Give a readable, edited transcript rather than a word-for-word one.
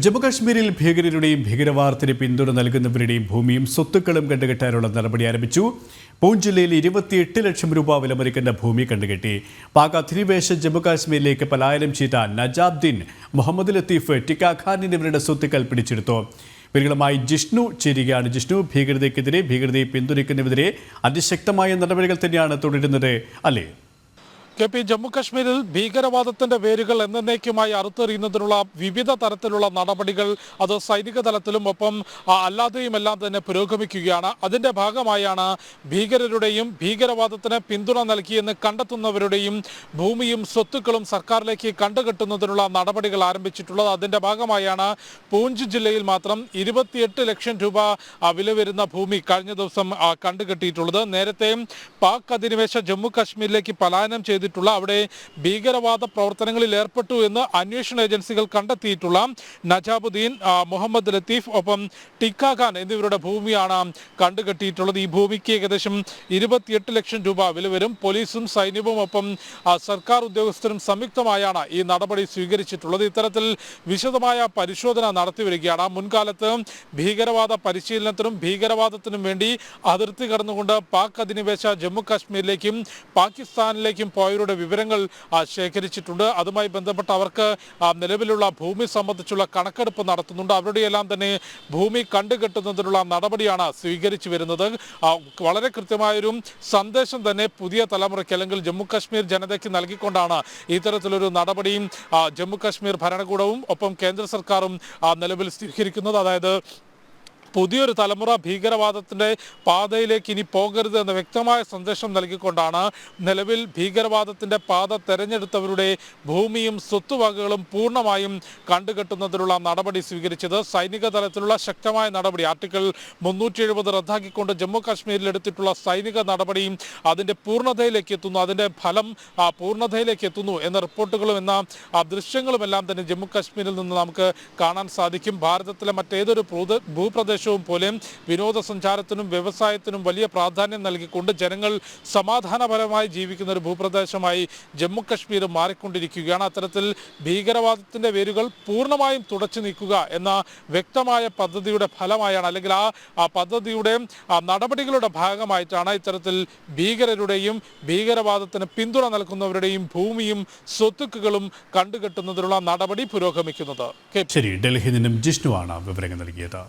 ജമ്മുകാശ്മീരിൽ ഭീകരരുടെയും ഭീകരവാദത്തിന് പിന്തുണ നൽകുന്നവരുടെയും ഭൂമിയും സ്വത്തുക്കളും കണ്ടുകെട്ടാനുള്ള നടപടി ആരംഭിച്ചു. പൂഞ്ച് ജില്ലയിൽ 28 ലക്ഷം രൂപ വിലമതിക്കുന്ന ഭൂമി കണ്ടുകെട്ടി. പാക് അധിനിവേശ ജമ്മുകാശ്മീരിലേക്ക് പലായനം ചെയ്ത നജാബ്ദീൻ, മുഹമ്മദ് ലത്തീഫ്, ടിക്കാ ഖാൻ എന്നിവരുടെ സ്വത്തുക്കൾ പിടിച്ചെടുത്തു. ഇവരുമായി ജിഷ്ണു ചേരുകയാണ്. ജിഷ്ണു, ഭീകരതയെ പിന്തുണയ്ക്കുന്നതിനെതിരെ അതിശക്തമായ നടപടികൾ തന്നെയാണ് തുടരുന്നത്, അല്ലേ? ജമ്മുകശ്മീരിൽ ഭീകരവാദത്തിന്റെ വേരുകൾ എന്നേക്കുമായി അറുത്തെറിയുന്നതിനുള്ള വിവിധ തരത്തിലുള്ള നടപടികൾ അത് സൈനിക തലത്തിലും ഒപ്പം അല്ലാതെയുമെല്ലാം തന്നെ പുരോഗമിക്കുകയാണ്. അതിന്റെ ഭാഗമായാണ് ഭീകരരുടെയും ഭീകരവാദത്തിന് പിന്തുണ നൽകിയെന്ന് കണ്ടെത്തുന്നവരുടെയും ഭൂമിയും സ്വത്തുക്കളും സർക്കാരിലേക്ക് കണ്ടുകെട്ടുന്നതിനുള്ള നടപടികൾ ആരംഭിച്ചിട്ടുള്ളത്. അതിന്റെ ഭാഗമായാണ് പൂഞ്ച് ജില്ലയിൽ മാത്രം 28 ലക്ഷം രൂപ വില വരുന്ന ഭൂമി കഴിഞ്ഞ ദിവസം കണ്ടുകെട്ടിയിട്ടുള്ളത്. നേരത്തെ പാക് അധിനിവേശ ജമ്മുകശ്മീരിലേക്ക് പലായനം ചെയ്തിട്ടുള്ള, അവിടെ ഭീകരവാദ പ്രവർത്തനങ്ങളിൽ ഏർപ്പെട്ടു എന്ന് അന്വേഷണ ഏജൻസികൾ കണ്ടെത്തിയിട്ടുള്ള നജാബുദ്ദീൻ, മുഹമ്മദ് ലത്തീഫ്, ഒപ്പം ടിക്കാ ഖാൻ എന്നിവരുടെ ഭൂമിയാണ് കണ്ടുകെട്ടിയിട്ടുള്ളത്. ഈ ഭൂമിക്ക് ഏകദേശം 28 ലക്ഷം രൂപ വില വരും. പോലീസും സൈന്യവും ഒപ്പം സർക്കാർ ഉദ്യോഗസ്ഥരും സംയുക്തമായാണ് ഈ നടപടി സ്വീകരിച്ചിട്ടുള്ളത്. ഇത്തരത്തിൽ വിശദമായ പരിശോധന നടത്തിവരികയാണ്. മുൻകാലത്ത് ഭീകരവാദ പരിശീലനത്തിനും ഭീകരവാദത്തിനും വേണ്ടി അതിർത്തി കടന്നുകൊണ്ട് പാക് അധിനിവേശ ജമ്മുകാശ്മീരിലേക്കും പാകിസ്ഥാനിലേക്കും പോയവരുടെ വിവരങ്ങൾ ശേഖരിച്ചിട്ടുണ്ട്. അതുമായി ബന്ധപ്പെട്ട് അവർക്ക് നിലവിലുള്ള ഭൂമി സംബന്ധിച്ചുള്ള കണക്കെടുപ്പ് നടത്തുന്നുണ്ട്. അവരുടെയെല്ലാം തന്നെ ഭൂമി കണ്ടുകെട്ടുന്നതിനുള്ള നടപടിയാണ് സ്വീകരിച്ചു വരുന്നത്. വളരെ കൃത്യമായൊരു സന്ദേശം തന്നെ പുതിയ തലമുറയ്ക്ക് അല്ലെങ്കിൽ ജമ്മുകശ്മീർ ജനതയ്ക്ക് നൽകിക്കൊണ്ടാണ് ഇത്തരത്തിലൊരു നടപടിയും ജമ്മുകശ്മീർ ഭരണകൂടവും ഒപ്പം കേന്ദ്ര സർക്കാരും നിലവിൽ സ്വീകരിക്കുന്നത്. അതായത് പുതിയൊരു തലമുറ ഭീകരവാദത്തിൻ്റെ പാതയിലേക്ക് ഇനി പോകരുത് എന്ന വ്യക്തമായ സന്ദേശം നൽകിക്കൊണ്ടാണ് നിലവിൽ ഭീകരവാദത്തിൻ്റെ പാത തെരഞ്ഞെടുത്തവരുടെ ഭൂമിയും സ്വത്തുവകകളും പൂർണ്ണമായും കണ്ടുകെട്ടുന്നതിനുള്ള നടപടി സ്വീകരിച്ചത്. സൈനിക തലത്തിലുള്ള ശക്തമായ നടപടി, ആർട്ടിക്കിൾ 370 റദ്ദാക്കിക്കൊണ്ട് ജമ്മു കാശ്മീരിൽ എടുത്തിട്ടുള്ള സൈനിക നടപടിയും അതിൻ്റെ പൂർണ്ണതയിലേക്ക് എത്തുന്നു, അതിൻ്റെ ഫലം പൂർണ്ണതയിലേക്ക് എത്തുന്നു എന്ന റിപ്പോർട്ടുകളും എന്ന ദൃശ്യങ്ങളുമെല്ലാം തന്നെ ജമ്മു കാശ്മീരിൽ നിന്ന് നമുക്ക് കാണാൻ സാധിക്കും. ഭാരതത്തിലെ മറ്റേതൊരു ഭൂപ്രദേശവും പോലെ വിനോദസഞ്ചാരത്തിനും വ്യവസായത്തിനും വലിയ പ്രാധാന്യം നൽകിക്കൊണ്ട് ജനങ്ങൾ സമാധാനപരമായി ജീവിക്കുന്ന ഒരു ഭൂപ്രദേശമായി ജമ്മു കാശ്മീർ മാറിക്കൊണ്ടിരിക്കുകയാണ്. അത്തരത്തിൽ ഭീകരവാദത്തിന്റെ വേരുകൾ പൂർണ്ണമായും തുടച്ചു നീക്കുക എന്ന വ്യക്തമായ പദ്ധതിയുടെ ഫലമായാണ്, അല്ലെങ്കിൽ ആ പദ്ധതിയുടെ നടപടികളുടെ ഭാഗമായിട്ടാണ് ഇത്തരത്തിൽ ഭീകരരുടെയും ഭീകരവാദത്തിന് പിന്തുണ നൽകുന്നവരുടെയും ഭൂമിയും സ്വത്തുക്കളും കണ്ടുകെട്ടുന്നതിനുള്ള നടപടി പുരോഗമിക്കുന്നത്. ശരി, ഡൽഹിയിൽ നിന്നും ജിഷ്ണു ആണ് വിവരങ്ങൾ നൽകിയത്.